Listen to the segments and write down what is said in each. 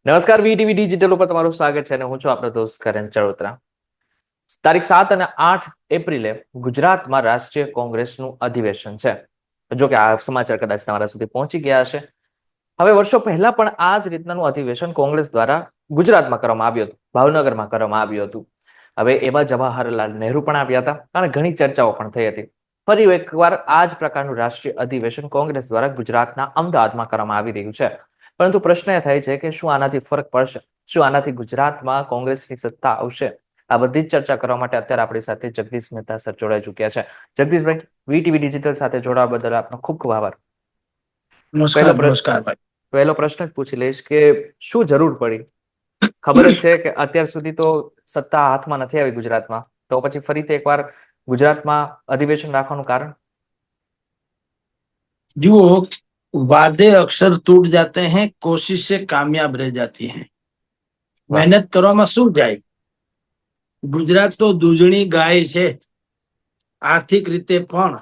નમસ્કાર, VTV digital ઉપર તમારું સ્વાગત છે અને હું છું આપણો દોસ્ત કરણ ચડોતરા. તારીખ 7 અને 8 એપ્રિલે ગુજરાતમાં રાષ્ટ્રીય કોંગ્રેસનું અધિવેશન છે. જો કે આ સમાચાર કદાચ તમારા સુધી પહોંચી ગયા હશે. હવે વર્ષો પહેલા પણ આ જ રીતનાનું અધિવેશન કોંગ્રેસ દ્વારા ગુજરાતમાં કરવામાં આવ્યું હતું, ભાવનગરમાં કરવામાં આવ્યું હતું. હવે એમાં જવાહરલાલ નહેરુ પણ આવ્યા હતા અને ઘણી ચર્ચાઓ પણ થઈ હતી. ફરી એકવાર આ જ પ્રકારનું રાષ્ટ્રીય અધિવેશન કોંગ્રેસ દ્વારા ગુજરાતના અમદાવાદમાં કરવામાં આવી રહ્યું છે. પરંતુ પ્રશ્ન એ થાય છે કે શું આનાથી ફરક પડશે? શું આનાથી ગુજરાતમાં કોંગ્રેસની સત્તા આવશે? આ બધી જ ચર્ચા કરવા માટે અત્યારે આપણી સાથે જગદીશ મહેતા સર જોડાઈ ચુક્યા છે. જગદીશભાઈ, વીટીવી ડિજિટલ સાથે જોડાવા બદલ આપનો ખૂબ ખૂબ આભાર. પહેલો પ્રશ્ન જ પૂછી લઈશ કે શું જરૂર પડી? ખબર જ છે કે અત્યાર સુધી તો સત્તા હાથમાં નથી આવી ગુજરાતમાં, તો પછી ફરીથી એકવાર ગુજરાતમાં અધિવેશન રાખવાનું કારણ? જુઓ, वादे अक्सर टूट जाते हैं, कोशिशें कामयाब रह जाती हैं. મહેનત કરવામાં શું જાય? ગુજરાત તો દૂધણી ગાય છે. આર્થિક રીતે પણ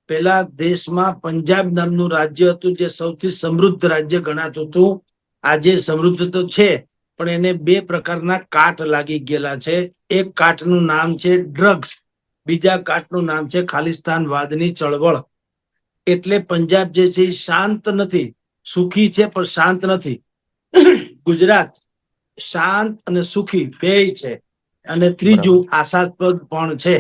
પેલા દેશમાં પંજાબ નામનું રાજ્ય હતું જે સૌથી સમૃદ્ધ રાજ્ય ગણાતું હતું. આજે સમૃદ્ધ તો છે પણ એને બે પ્રકારના કાટ લાગી ગયેલા છે. એક કાટનું નામ છે ડ્રગ્સ, બીજા કાટનું નામ છે ખાલિસ્તાનવાદની ચળવળ. એટલે પંજાબ જે છે શાંત નથી, સુખી છે પણ શાંત નથી. ગુજરાત શાંત અને સુખી બેય છે. અને ત્રીજું આશાસ્પદ પણ છે.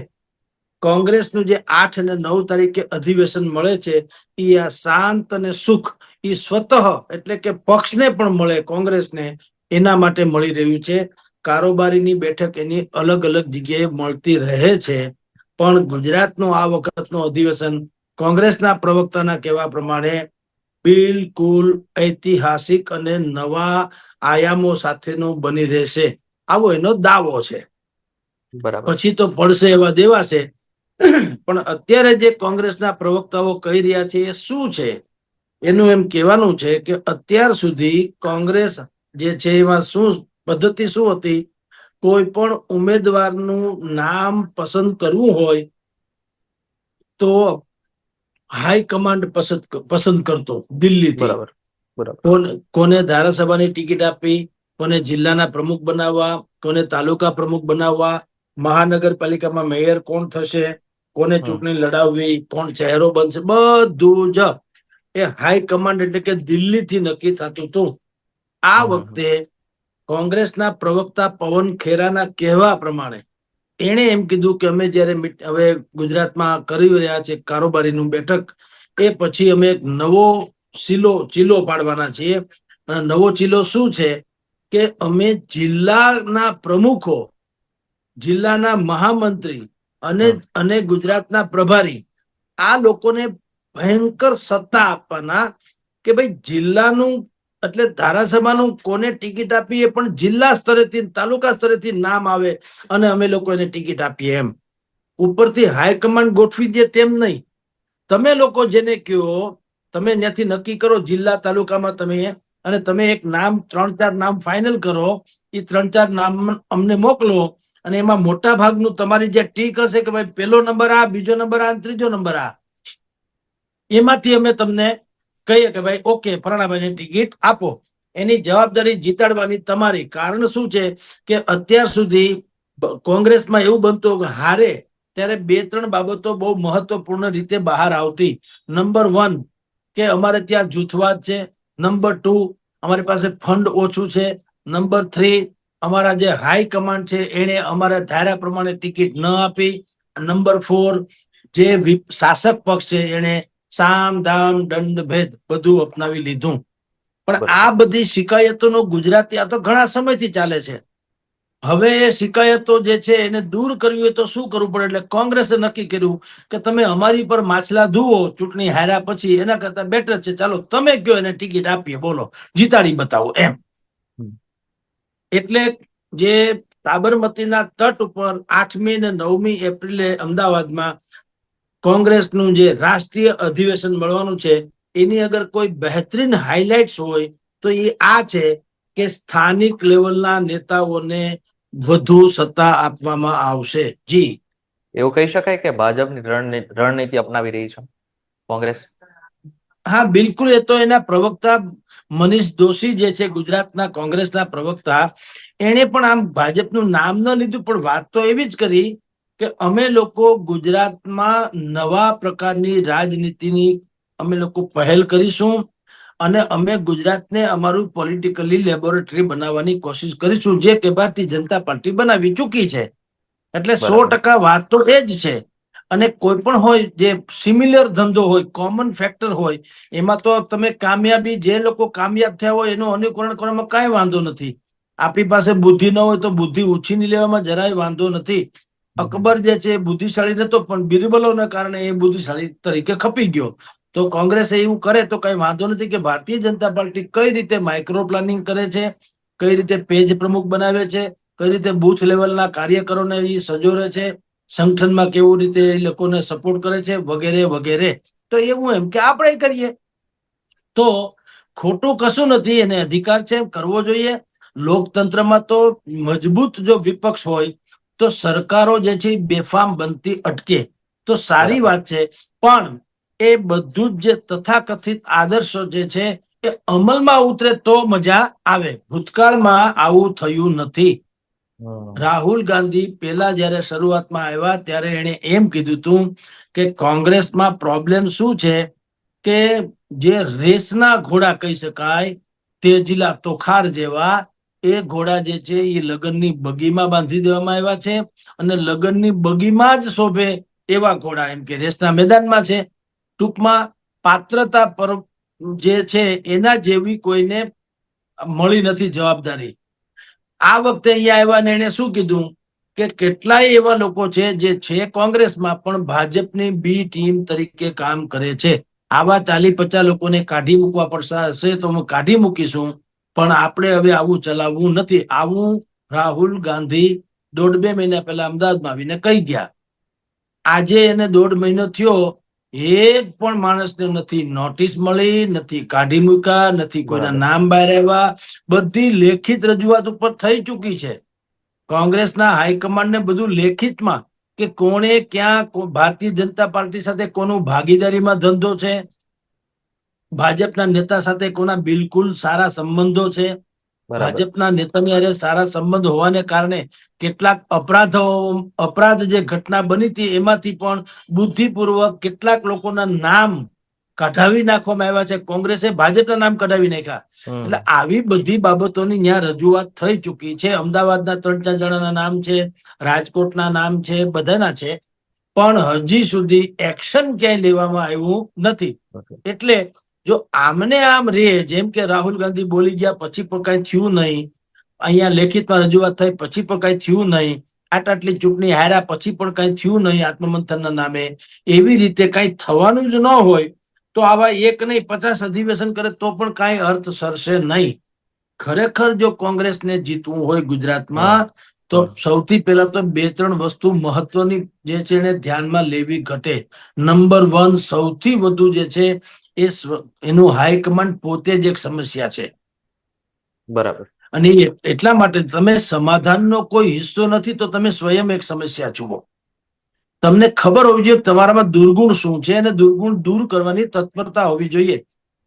કોંગ્રેસનું જે 8 અને 9 તારીખે અધિવેશન મળે છે એ આ શાંત અને સુખ એ સ્વતઃ એટલે કે પક્ષને પણ મળે, કોંગ્રેસને, એના માટે મળી રહ્યું છે. કારોબારીની બેઠક એની અલગ અલગ જગ્યાએ મળતી રહે છે. પણ ગુજરાતનું આ વખતનું અધિવેશન કોંગ્રેસના પ્રવક્તાના કહેવા પ્રમાણે બિલકુલ ઐતિહાસિક અને નવા આયામો સાથેનું બની રહેશે, આવો એનો દાવો છે. પછી તો પડશે એવા દેવાશે. પણ અત્યારે જે કોંગ્રેસના પ્રવક્તાઓ કહી રહ્યા છે એ શું છે? એનું એમ કહેવાનું છે કે અત્યાર સુધી કોંગ્રેસ જે છે એમાં શું પદ્ધતિ શું હતી? કોઈ પણ ઉમેદવારનું નામ પસંદ કરવું હોય તો હાઈકમાન્ડ પસંદ કરતો દિલ્હીથી. કોને ધારાસભાની ટિકિટ આપવી, કોને જિલ્લાના પ્રમુખ બનાવવા, કોને તાલુકા પ્રમુખ બનાવવા, મહાનગરપાલિકામાં મેયર કોણ થશે, કોને ચૂંટણી લડાવવી, કોણ ચહેરો બનશે, બધું જ એ હાઈકમાન્ડ એટલે કે દિલ્હીથી નક્કી થતું હતું. આ વખતે કોંગ્રેસના પ્રવક્તા પવન ખેરાના કહેવા પ્રમાણે એણે એમ કીધું કે અમે જયારે હવે ગુજરાતમાં કરી રહ્યા છે કારોબારીનું બેઠક, એ પછી અમે એક નવો ચીલો પાડવાના છીએ. અને નવો ચીલો શું છે કે અમે જિલ્લાના પ્રમુખો, જિલ્લાના મહામંત્રી અને ગુજરાતના પ્રભારી, આ લોકોને ભયંકર સત્તા આપવાના કે ભાઈ જિલ્લાનું એટલે ધારાસભાનું કોને ટિકિટ આપીએ પણ જિલ્લા સ્તરેથી તાલુકા સ્તરેથી નામ આવે અને અમે લોકો એને ટિકિટ આપીએ. એમ ઉપરથી હાઈકમાન્ડ ગોઠવી દે તેમ નહીં. તમે લોકો જેને કહો તમે ત્યાંથી નક્કી કરો જિલ્લા તાલુકામાં તમે, અને તમે એક નામ 3-4 નામ ફાઇનલ કરો. એ 3-4 નામ અમને મોકલો અને એમાં મોટા ભાગનું તમારી જે ટીક હશે કે ભાઈ પહેલો નંબર આ, બીજો નંબર આ, ત્રીજો નંબર આ, એમાંથી અમે તમને કહીએ કે ભાઈ ઓકે ફલાણાભાઈને ટિકિટ આપો. એની જવાબદારી જીતાડવાની તમારી. કારણ શું છે કે અત્યાર સુધી કોંગ્રેસમાં એવું બનતું કે હારે ત્યારે 2-3 બાબતો બહુ મહત્વપૂર્ણ રીતે બહાર આવતી. નંબર 1 કે અમારે ત્યાં જૂથવાદ છે. નંબર 2 અમારી પાસે ફંડ ઓછું છે. નંબર 3 અમારા જે હાઈકમાન્ડ છે એને અમારા ધારા પ્રમાણે ટિકિટ ન આપી. નંબર 4 જે શાસક પક્ષ છે એને સામ દામ દંડ ભેદ બધું અપનાવી લીધું. પણ આ બધી શિકાયતોનો ગુજરાતી આ તો ઘણા સમયથી ચાલે છે. હવે એ શિકાયતો જે છે એને દૂર કરવી હોય તો શું કરવું પડે? એટલે કોંગ્રેસે નક્કી કર્યું કે તમે અમારી પર માછલા ધુઓ ચૂંટણી હાર્યા પછી, એના કરતા બેટર છે ચાલો તમે કયો એને ટિકિટ આપીએ, બોલો જીતાડી બતાવો એમ. એટલે જે સાબરમતીના તટ ઉપર 8મી અને 9મી એપ્રિલે અમદાવાદમાં કોંગ્રેસનું જે રાષ્ટ્રીય અધિવેશન મળવાનું છે, એની અગર કોઈ બહેતરીન હાઇલાઇટ્સ હોય તો એ આ છે કે સ્થાનિક લેવલના નેતાઓને વધુ સત્તા આપવામાં આવશે. જી, એવું કહી શકાય કે ભાજપની રણનીતિ અપનાવી રહી છે કોંગ્રેસ? હા બિલકુલ. એ તો એના પ્રવક્તા મનીષ દોશી જે છે ગુજરાતના કોંગ્રેસના પ્રવક્તા, એણે પણ આમ ભાજપનું નામ ન લીધું, પણ વાત તો એવી જ કરી કે અમે લોકો ગુજરાતમાં નવા પ્રકારની રાજનીતિની અમે લોકો પહેલ કરીશું અને અમે ગુજરાતને અમારું પોલિટિકલી લેબોરેટરી બનાવવાની કોશિશ કરીશું, જે કે ભારતીય જનતા પાર્ટી બનાવી ચૂકી છે. એટલે બરાબર 100% વાત તો એ જ છે. અને કોઈ પણ હોય જે સિમિલર ધંધો હોય, કોમન ફેક્ટર હોય, એમાં તો તમે કામયાબી, જે લોકો કામયાબ થયા હોય એનું અનુકરણ કરવામાં કાંઈ વાંધો નથી. આપણી પાસે બુદ્ધિ ન હોય તો બુદ્ધિ ઉછીની લેવામાં જરાય વાંધો નથી. અકબર જે છે એ બુદ્ધિશાળી નતો, પણ બિરબલોને કારણે એ બુદ્ધિશાળી તરીકે ખપી ગયો. તો કોંગ્રેસ એવું કરે તો કઈ વાંધો નથી કે ભારતીય જનતા પાર્ટી કઈ રીતે માઇક્રો પ્લાનિંગ કરે છે, કઈ રીતે પેજ પ્રમુખ બનાવે છે, કઈ રીતે બૂથ લેવલના કાર્યકરોને એ સજોરે છે, સંગઠનમાં કેવું રીતે એ લોકોને સપોર્ટ કરે છે, વગેરે વગેરે. તો એવું એમ કે આપણે કરીએ તો ખોટું કશું નથી, એને અધિકાર છે, કરવો જોઈએ. લોકતંત્રમાં તો મજબૂત જો વિપક્ષ હોય તો સરકારો જે છે બેફામ બનતી અટકે તો સારી બરાબર વાત છે. પણ એ બધું જ જે તથાકથિત આદર્શો જે છે એ અમલમાં ઉતરે તો મજા આવે. ભૂતકાળમાં આવું થયું નથી. હમ રાહુલ ગાંધી પેલા જયારે શરૂઆતમાં આવ્યા ત્યારે એને એમ કીધું હતું કે કોંગ્રેસમાં પ્રોબ્લેમ શું છે કે જે રેસના ઘોડા કહી શકાય, તેજીલા તોખાર જેવા, એ ઘોડા જે છે એ લગ્નની બગીમાં બાંધી દેવામાં આવ્યા છે અને લગ્નની બગીમાં જ શોભે એવા ઘોડા એમ કે રેસના મેદાનમાં છે. ટૂંકમાં પાત્રતા પર જે છે એના જેવી કોઈને મળી નથી જવાબદારી. આ વખતે અહીંયા આવ્યા ને એને શું કીધું કે કેટલાય એવા લોકો છે જે છે કોંગ્રેસમાં પણ ભાજપની બી ટીમ તરીકે કામ કરે છે. આવા 40-50 લોકોને કાઢી મૂકવા પડશે તો અમે કાઢી મૂકીશું, પણ આપણે હવે આવું ચલાવવું નથી. આવું રાહુલ ગાંધી 1.5-2 મહિના પહેલા અમદાવાદમાં આવીને કહી ગયા. આજે એને 1.5 મહિનો થયો, એક પણ માણસને નથી નોટિસ મળી, નથી કાઢી મૂક્યા, નથી કોઈના બરાબર નામ બહાર આવ્યા. બધી લેખિત રજૂઆત ઉપર થઈ ચૂકી છે. કોંગ્રેસના હાઈકમાન્ડને બધું લેખિતમાં કે કોણે ક્યાં ભારતીય જનતા પાર્ટી સાથે કોનું ભાગીદારીમાં ધંધો છે, ભાજપના નેતા સાથે કોના બિલકુલ સારા સંબંધો છે. બરાબર ભાજપના નેતાની હારે સારા સંબંધ હોવાને કારણે કેટલાક અપરાધ જે ઘટના બની હતી એમાંથી પણ બુદ્ધિપૂર્વક કેટલાક લોકોના નામ કઢાવી નાખવામાં આવ્યા છે. કોંગ્રેસે ભાજપના નામ કઢાવી નાખ્યા. એટલે હમ આવી બધી બાબતોની ત્યાં રજૂઆત થઈ ચૂકી છે. અમદાવાદના 3-4 જણાના નામ છે, રાજકોટના નામ છે, બધાના છે, પણ હજી સુધી એક્શન ક્યાંય લેવામાં આવ્યું નથી. એટલે જો આમને આમ રે, જેમ કે રાહુલ ગાંધી બોલી ગયા પછી પણ કઈ થયું નહીં, અહીંયા લેખિતમાં રજૂઆત થઈ પછી પણ કઈ થયું નહીં, આટલી ચૂંટણી હાર્યા પછી પણ કઈ થયું નહીં આત્મમંથનના નામે, એવી રીતે કઈ થવાનું જ ન હોય તો આવા એક નહીં 50 અધિવેશન કરે તો પણ કાંઈ અર્થ સરશે નહીં. ખરેખર જો કોંગ્રેસને જીતવું હોય ગુજરાતમાં હમ તો હમ સૌથી પહેલા તો 2-3 વસ્તુ મહત્વની જે છે એને ધ્યાનમાં લેવી ઘટે. નંબર 1, સૌથી વધુ જે છે એ એનું હાઈકમાન્ડ પોતે જ એક સમસ્યા છે. બરાબર અને એટલા માટે તમે સમાધાનનો કોઈ હિસ્સો નથી તો તમે સ્વયં એક સમસ્યા જુઓ. તમને ખબર હોવી જોઈએ તમારામાં દુર્ગુણ શું છે અને દુર્ગુણ દૂર કરવાની તત્પરતા હોવી જોઈએ.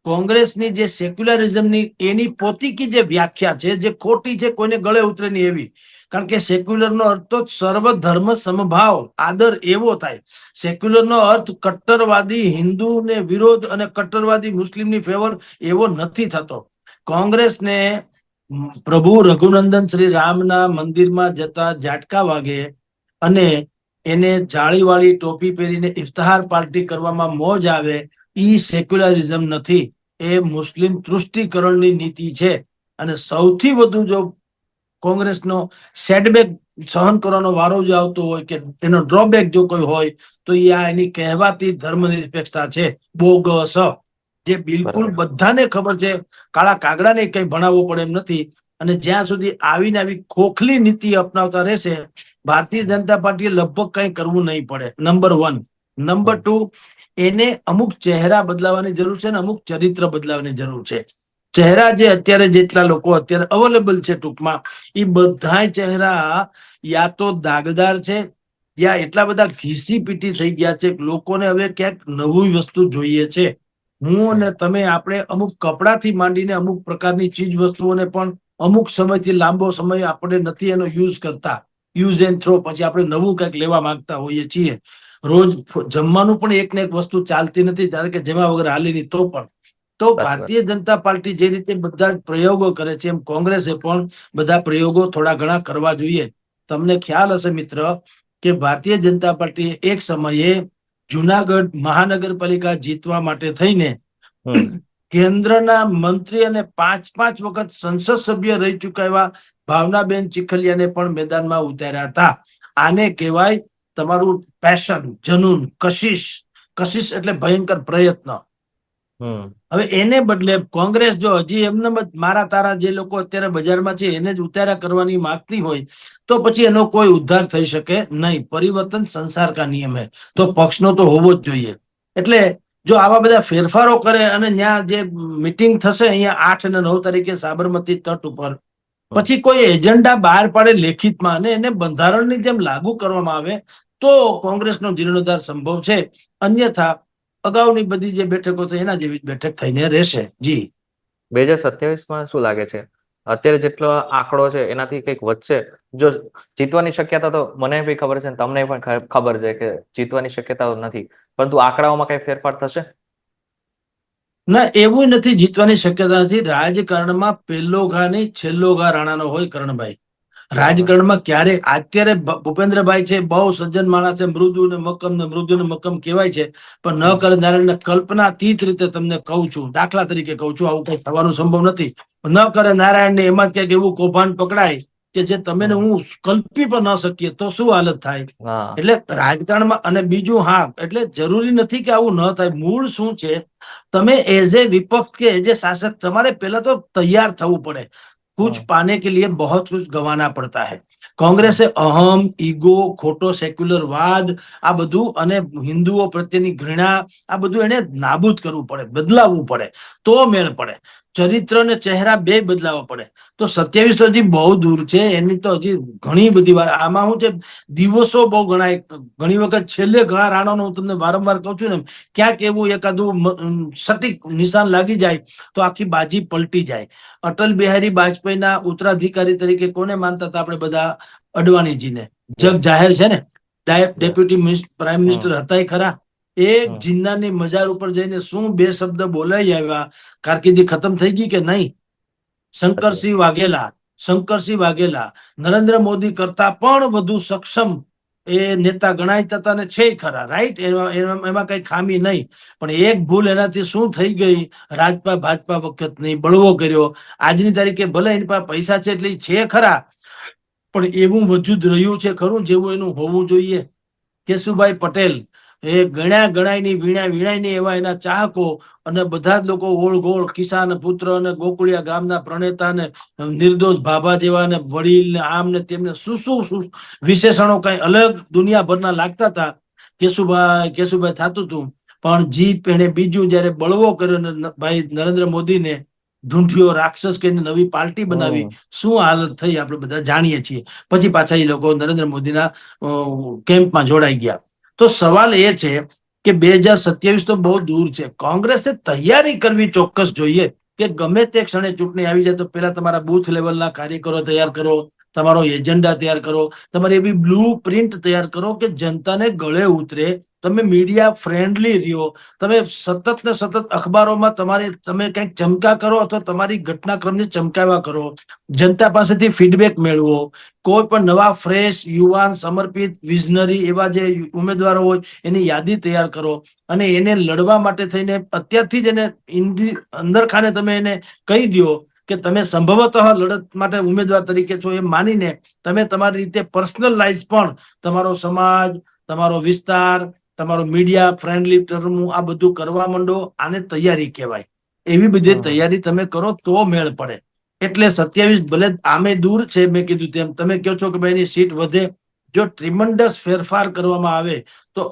કોંગ્રેસની જે સેક્યુલરિઝમની એની પોતીકી જે વ્યાખ્યા છે જે ખોટી છે, કોઈને ગળે ઉતરે નહીં એવી. કારણ કે સેક્યુલરનો અર્થ તો સર્વધર્મ સમભાવ આદર એવો થાય. સેક્યુલરનો અર્થ કટ્ટરવાદી હિન્દુને વિરોધ અને કટ્ટરવાદી મુસ્લિમની ફેવર એવો નથી થતો. કોંગ્રેસને પ્રભુ રઘુનંદન શ્રી રામના મંદિરમાં જતા ઝાટકા વાગે અને એને જાળીવાળી ટોપી પહેરીને ઇફ્તાર પાર્ટી કરવામાં મોજ આવે, ઈ સેક્યુલરિઝમ નથી, એ મુસ્લિમ તૃષ્ટિકરણની નીતિ છે. અને સૌથી વધુ જો કોંગ્રેસનો સેટબેક સહન કરવાનો વારો જો આવતો હોય કે એનો ડ્રોબેક જો કોઈ હોય તો એ આ એની કહેવાતી ધર્મનિરપેક્ષતા છે, બોગસ, જે બિલકુલ બરાબર બધાને ખબર છે. કાળા કાગડાને કઈ ભણાવવો પડે એમ નથી. અને જ્યાં સુધી આવીને આવી ખોખલી નીતિ અપનાવતા રહેશે ભારતીય જનતા પાર્ટીએ લગભગ કઈ કરવું નહીં પડે. નંબર 1. નંબર હમ 2, એને અમુક ચહેરા બદલાવાની જરૂર છે અને અમુક ચરિત્ર બદલાવાની જરૂર છે. ચહેરા જે અત્યારે જેટલા લોકો અત્યારે અવેલેબલ છે ટૂંકમાં એ બધા ચહેરા યા તો દાગદાર છે યા એટલા બધા ઘીસી પીટી થઈ ગયા છે. લોકોને હવે ક્યાંક નવી વસ્તુ જોઈએ છે. હું અને તમે આપણે અમુક કપડાથી માંડીને અમુક પ્રકારની ચીજ વસ્તુઓને પણ અમુક સમયથી લાંબો સમય આપણે નથી એનો યુઝ કરતા, યુઝ એન્ડ થ્રો, પછી આપણે નવું કંઈક લેવા માંગતા હોઈએ છીએ. રોજ જમવાનું પણ એક ને એક વસ્તુ ચાલતી નથી, કારણ કે જેમાં વગર હાલી નહીં તો પણ. તો સાચી વાત. ભારતીય જનતા પાર્ટી જે રીતે બધા પ્રયોગો કરે છે, એમ કોંગ્રેસે પણ બધા પ્રયોગો થોડા ઘણા કરવા જોઈએ. તમને ખ્યાલ હશે મિત્ર કે ભારતીય જનતા પાર્ટી એક સમયે જુનાગઢ મહાનગરપાલિકા જીતવા માટે થઈને હમ કેન્દ્રના મંત્રી અને 5-5 વખત સંસદ સભ્ય રહી ચૂક્યા એવા ભાવનાબેન ચીખલિયાને પણ મેદાનમાં ઉતાર્યા હતા. આને કહેવાય તમારું પેશન, જનૂન, કશિશ. કશિશ એટલે ભયંકર પ્રયત્ન. હમ હવે એને બદલે કોંગ્રેસ જો હજી એમને મારા તારા જે લોકો અત્યારે બજારમાં છે એને જ ઉતાર્યા કરવાની માંગતી હોય તો પછી એનો કોઈ ઉદ્ધાર થઈ શકે નહીં. પરિવર્તન સંસાર કા નિયમ હૈ. તો પક્ષનો તો હોવો જ જોઈએ. એટલે જો આવા બધા ફેરફારો કરે અને ત્યાં જે મીટિંગ થશે અહીંયા 8 અને 9 તારીખે સાબરમતી તટ ઉપર, હમ પછી કોઈ એજન્ડા બહાર પાડે લેખિતમાં અને એને બંધારણની જેમ લાગુ કરવામાં આવે તો કોંગ્રેસનો જીર્ણોદ્ધાર સંભવ છે. અન્યથા અગાઉની બધી જે બેઠકો થઈ એના જેવી જ બેઠક થઈને રહેશે. જી 2027માં શું લાગે છે, અત્યારે જેટલો આંકડો છે એનાથી કંઈક વધશે? જો જીતવાની શક્યતા તો મને બી ખબર છે ને તમને પણ ખબર છે કે જીતવાની શક્યતાઓ નથી, પરંતુ આંકડાઓમાં કઈ ફેરફાર થશે? ના, એવું નથી. જીતવાની શક્યતા નથી. રાજકારણમાં પહેલો ઘા નહીં, છેલ્લો ઘા રાણાનો હોય કરણભાઈ. બરાબર. રાજકારણમાં ક્યારે અત્યારે ભૂપેન્દ્રભાઈ છે, બહુ સજ્જન માણસ છે, મૃદુ ને મક્કમ કહેવાય છે, પણ ન હમ કરે નારાયણ કલ્પનાતીત રીતે તમને કહું છું, દાખલા તરીકે કહું છું, આવું કઈ થવાનું સંભવ નથી. ન કરે નારાયણ ને એમાં ક્યાંક એવું કૌભાંડ પકડાય કે જે તમે ને હમ હું કલ્પી પણ ન શકીએ તો શું હાલત થાય. હા. એટલે રાજકારણમાં અને બીજું, હા, એટલે જરૂરી નથી કે આવું ન થાય. મૂળ શું છે, તમે એઝ એ વિપક્ષ કે એઝ એ શાસક તમારે પહેલા તો તૈયાર થવું પડે. कुछ હમ पाने के लिए बहुत कुछ गंवाना पड़ता है. હમ કોંગ્રેસે અહમ, ઈગો, ખોટો સેક્યુલર વાદ, આ બધું અને હિન્દુઓ પ્રત્યેની ઘૃણા, આ બધું એને નાબૂદ કરવું પડે, બદલાવવું પડે તો મેળ પડે. ચરિત્ર અને ચહેરા બે બદલાવવા પડે. તો 27 તો હજી બહુ દૂર છે. એની તો હજી ઘણી બધી વાર. આમાં શું છે, દિવસો બહુ ગણાય. ઘણી વખત છેલ્લે ઘા રાણાનો હું તમને વારંવાર કહું છું ને, ક્યાંક એવું એકાદું સટીક નિશાન લાગી જાય તો આખી બાજી પલટી જાય. અટલ બિહારી વાજપેયીના ઉત્તરાધિકારી તરીકે કોને માનતા હતા આપણે બધા? અડવાણીજીને. જગ યસ. જાહેર છે ને. યસ. ડેપ્યુટી પ્રાઇમ હમ મિનિસ્ટર હતા ખરા. એક હમ જિન્નાની મજાર ઉપર જઈને શું બે શબ્દ બોલાઈ આવ્યા, કારકિર્દી ખતમ થઈ ગઈ કે નહીં? સાચી વાત. શંકરસિંહ વાઘેલા નરેન્દ્ર મોદી કરતા પણ વધુ સક્ષમ એ નેતા ગણાયતા હતા ને છે ખરા, રાઈટ? એમાં કઈ ખામી નહીં. પણ એક ભૂલ એનાથી શું થઈ ગઈ, ભાજપા વખત નહીં, બળવો કર્યો. આજની તારીખે ભલે એની પાસે પૈસા છે એટલે છે ખરા, પણ એવું વજૂદ રહ્યું છે ખરું જેવું એનું હોવું જોઈએ? કેશુભાઈ પટેલ એ ગણ્યા ગણાયની વીણાયની એવા એના ચાહકો અને બધા જ લોકો ઓળઘોળ કિસાન પુત્ર અને ગોકુળિયા ગામના પ્રણેતા ને નિર્દોષ ભાભા જેવા ને વડીલ ને આમ ને તેમને શું શું વિશેષણો કઈ અલગ દુનિયાભરના લાગતા હતા. કેશુભાઈ થતું હતું. પણ જીપ એને બીજું જયારે બળવો કર્યો ને ભાઈ નરેન્દ્ર મોદીને ઢૂંઢિયો રાક્ષસ કહીને નવી પાર્ટી બનાવી, હમ શું હાલત થઈ આપણે બધા જાણીએ છીએ. પછી પાછા એ લોકો નરેન્દ્ર મોદીના કેમ્પમાં જોડાઈ ગયા. તો સવાલ એ છે કે 2027 તો બહુ દૂર છે. કોંગ્રેસે તૈયારી કરવી ચોક્કસ જોઈએ કે ગમે તે ક્ષણે ચૂંટણી આવી જાય તો પેલા તમારા બૂથ લેવલના કાર્યકરો તૈયાર કરો, તમારો એજન્ડા તૈયાર કરો, તમારી એવી બ્લુ પ્રિન્ટ તૈયાર કરો કે જનતાને ગળે ઉતરે. તમે મીડિયા ફ્રેન્ડલી રહ્યો, તમે સતત ને સતત અખબારોમાં તમે કંઈક ચમકા કરો અથવા તમારી ઘટનાક્રમને ચમકાવ્યા કરો, જનતા પાસેથી ફીડબેક મેળવો. કોઈ પણ નવા ફ્રેશ યુવાન સમર્પિત વિઝનરી એવા જે ઉમેદવારો હોય એની યાદી તૈયાર કરો અને એને લડવા માટે થઈને અત્યારથી જ એને અંદર ખાને તમે એને કહી દો કે તમે સંભવતઃ લડત માટે ઉમેદવાર તરીકે છો એમ માનીને તમે તમારી રીતે પર્સનલાઇઝ પણ તમારો સમાજ, તમારો વિસ્તાર, તમારો મીડિયા ફ્રેન્ડલી ટર્મ આ બધું કરવા માંડો. આને તૈયારી કહેવાય. એવી બધી હમ તૈયારી તમે કરો તો મેળ પડે. એટલે 27 ભલે આમે દૂર છે, મેં કીધું તેમ તમે કહો છો કે ભાઈ એની સીટ વધે. જો ટ્રીમન્ડસ ફેરફાર કરવામાં આવે તો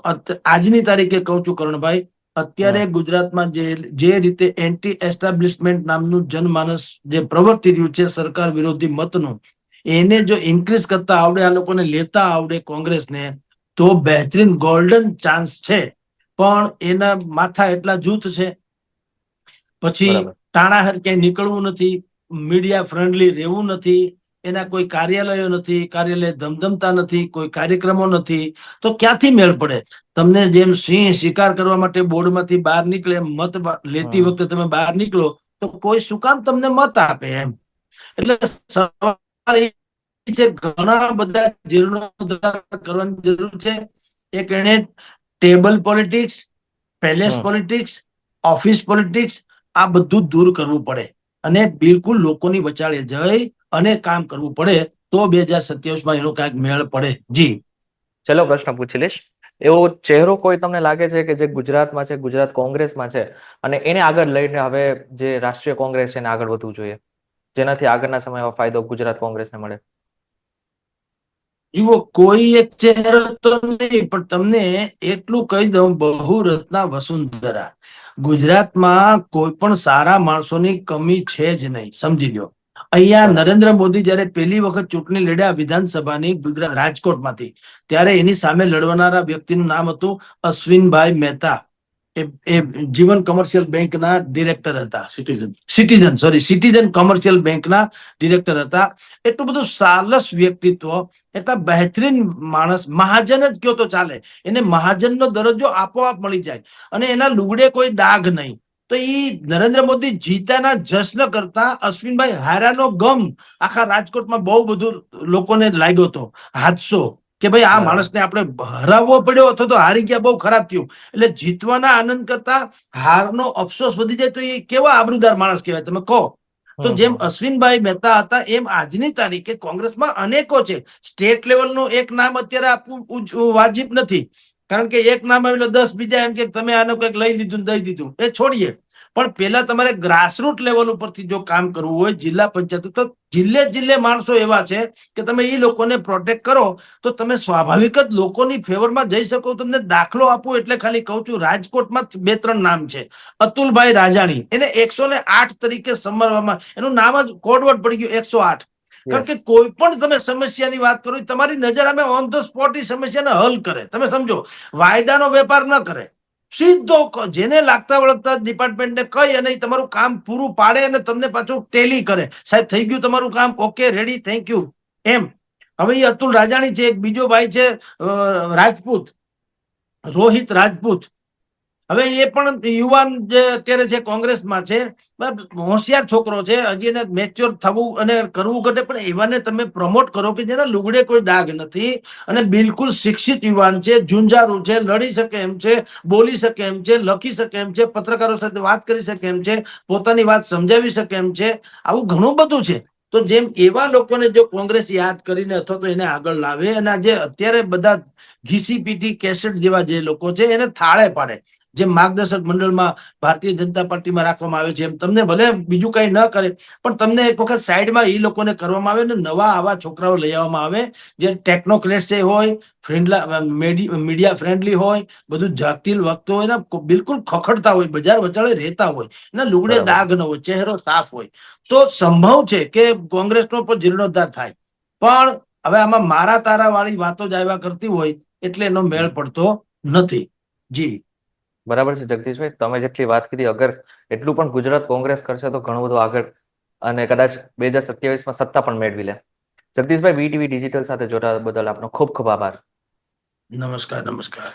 આજની તારીખે કહું છું કરણભાઈ, અત્યારે હમ ગુજરાતમાં જે રીતે એન્ટી એસ્ટાબ્લિશમેન્ટ નામનું જનમાનસ જે પ્રવર્તી રહ્યું છે સરકાર વિરોધી મતનું, એને જો ઇન્ક્રીઝ કરતા આવડે, આ લોકોને લેતા આવડે કોંગ્રેસને, તો બહેતરીન ગોલ્ડન ચાન્સ છે. પણ એના માથા એટલા જૂથ છે પછી બરાબર. ટાણાહેર ક્યાંય નીકળવું નથી, મીડિયા ફ્રેન્ડલી રહેવું નથી, એના કોઈ કાર્યાલયો નથી, કાર્યાલય ધમધમતા નથી, કોઈ કાર્યક્રમો નથી, તો ક્યાંથી મેળ પડે? તમને જેમ સિંહ શિકાર કરવા માટે બોર્ડમાંથી બહાર નીકળે એમ મત લેતી હમ વખતે તમે બહાર નીકળો તો કોઈ શું કામ તમને મત આપે એમ. એટલે સવાલ એ છે, ઘણા બધા જીર્ણોદ્ધાર કરવાની જરૂર છે. એક એને ટેબલ પોલિટિક્સ, પેલેસ હમ પોલિટિક્સ, ઓફિસ પોલિટિક્સ, આ બધું દૂર કરવું પડે અને બિલકુલ લોકોની વચાળે જઈ અને કામ કરવું પડે, તો 2027 એનો કાંઈક મેળ પડે. જી. ચલો પ્રશ્ન પૂછી લઈશ. એવો ચહેરો કોઈ તમને લાગે છે કે જે ગુજરાતમાં છે, ગુજરાત કોંગ્રેસમાં છે, અને એને આગળ લઈને હવે જે રાષ્ટ્રીય કોંગ્રેસ છે એને આગળ વધવું જોઈએ, જેનાથી આગળના સમયમાં ફાયદો ગુજરાત કોંગ્રેસને મળે? જુઓ, કોઈ એક ચહેરો તો નહીં, પણ તમને એટલું કહી દઉં, બહુરત્ના વસુંધરા. ગુજરાતમાં કોઈ પણ સારા માણસોની કમી છે જ નહીં, સમજી લો. અહીંયા બરાબર. નરેન્દ્ર મોદી જયારે પહેલી વખત ચૂંટણી લડ્યા વિધાનસભાની ગુજરાત રાજકોટમાંથી, ત્યારે એની સામે લડવાનારા વ્યક્તિનું નામ હતું અશ્વિનભાઈ મહેતા. એ જીવન કોમર્શિયલ બેંકના ડિરેક્ટર હતા. સિટીઝન કોમર્શિયલ બેંકના ડિરેક્ટર હતા. એટલું બધું સાલસ વ્યક્તિત્વ, એટલા બહેતરીન માણસ, મહાજન જ કયો તો ચાલે. એને મહાજનનો દરજ્જો આપોઆપ મળી જાય અને એના લુગડે કોઈ ડાઘ નહીં. તો એ નરેન્દ્ર મોદી જીતાના જશ્ન કરતા અશ્વિનભાઈ હારાનો ગમ આખા રાજકોટમાં બહુ બધું લોકોને લાગ્યો હતો, હાદસો, કે ભાઈ આ બરાબર. માણસને આપણે હરાવવો પડ્યો અથવા તો હારી ગયા, બહુ ખરાબ થયું. એટલે જીતવાના આનંદ કરતા હારનો અફસોસ વધી જાય તો એ કેવા આબરૂદાર માણસ કહેવાય, તમે કહો. તો જેમ હમ અશ્વિનભાઈ મહેતા હતા, એમ આજની તારીખે કોંગ્રેસમાં અનેકો છે. સ્ટેટ લેવલનું એક નામ અત્યારે આપવું વાજિબ નથી, કારણ કે એક નામ આવેલો 10 બીજા એમ કે તમે આને કંઈક લઈ લીધું દઈ દીધું, એ છોડીએ. પણ પેલા તમારે ગ્રાસરૂટ લેવલ ઉપરથી જો કામ કરવું હોય, જિલ્લા પંચાયત, તો જિલ્લે માણસો એવા છે કે તમે એ લોકોને પ્રોટેક્ટ કરો તો તમે સ્વાભાવિક જ લોકોની ફેવરમાં જઈ શકો. તમને દાખલો આપું એટલે ખાલી કહું છું, રાજકોટમાં 2-3 નામ છે. અતુલભાઈ રાજાણી, એને 108 તરીકે સંભાળવામાં, એનું નામ જ કોડવર્ડ પડી ગયું 108. કારણ યસ. કે કોઈ પણ તમે સમસ્યાની વાત કરો, તમારી નજર અમે ઓન ધ સ્પોટ એ સમસ્યાને હલ કરે. તમે સમજો, વાયદાનો વેપાર ન કરે, સીધો જેને લાગતા વળગતા ડિપાર્ટમેન્ટને કહી અને તમારું કામ પૂરું પાડે અને તમને પાછું ટેલી કરે, સાહેબ થઈ ગયું તમારું કામ, ઓકે, રેડી, થેન્ક યુ, એમ. હવે એ અતુલ રાજાણી છે. એક બીજો ભાઈ છે રાજપૂત, રોહિત રાજપૂત. હવે એ પણ યુવાન જે અત્યારે છે કોંગ્રેસમાં છે, હોશિયાર છોકરો છે, હજી એને મેચ્યોર થવું અને કરવું ઘટે, પણ એવાને તમે પ્રમોટ કરો કે જેના લુગડે કોઈ ડાઘ નથી અને બિલકુલ શિક્ષિત યુવાન છે, ઝુંઝારું છે, લડી શકે એમ છે, બોલી શકે એમ છે, લખી શકે એમ છે, પત્રકારો સાથે વાત કરી શકે એમ છે, પોતાની વાત સમજાવી શકે એમ છે. આવું ઘણું બધું છે. તો જેમ એવા લોકોને જો કોંગ્રેસ યાદ કરીને અથવા તો એને આગળ લાવે અને આજે અત્યારે બધા ઘીસી પીટી કેસેટ જેવા જે લોકો છે એને થાળે પાડે, જેમ માર્ગદર્શક મંડળમાં ભારતીય જનતા પાર્ટીમાં રાખવામાં આવે છે, એમ તમને ભલે બીજું કઈ ન કરે પણ તમને એક વખત સાઈડમાં એ લોકોને કરવામાં આવે ને નવા આવા છોકરાઓ લઈ આવવામાં આવે, જે ટેકનોક્રેટ્સ હોય, મીડિયા ફ્રેન્ડલી હોય, બધું જાગતીલ વખતો હોય ને, બિલકુલ ખખડતા હોય, બજાર વચાળે રહેતા હોય, એના લુગડે બરાબર. દાગ ન હોય, ચહેરો સાફ હોય, તો સંભવ છે કે કોંગ્રેસનો પણ જીર્ણોદ્ધાર થાય. પણ હવે આમાં મારા તારા વાળી વાતો જ આવ્યા કરતી હોય એટલે એનો મેળ પડતો નથી. જી. બરાબર છે જગદીશભાઈ, તમે જેટલી વાત કરી, અગર એટલું પણ ગુજરાત કોંગ્રેસ કરશે તો ઘણું બધું આગળ, અને કદાચ 2027માં સત્તા પણ મેળવી લે. જગદીશભાઈ, વીટીવી ડિજિટલ સાથે જોડાવા બદલ આપનો ખૂબ ખૂબ આભાર. નમસ્કાર. નમસ્કાર.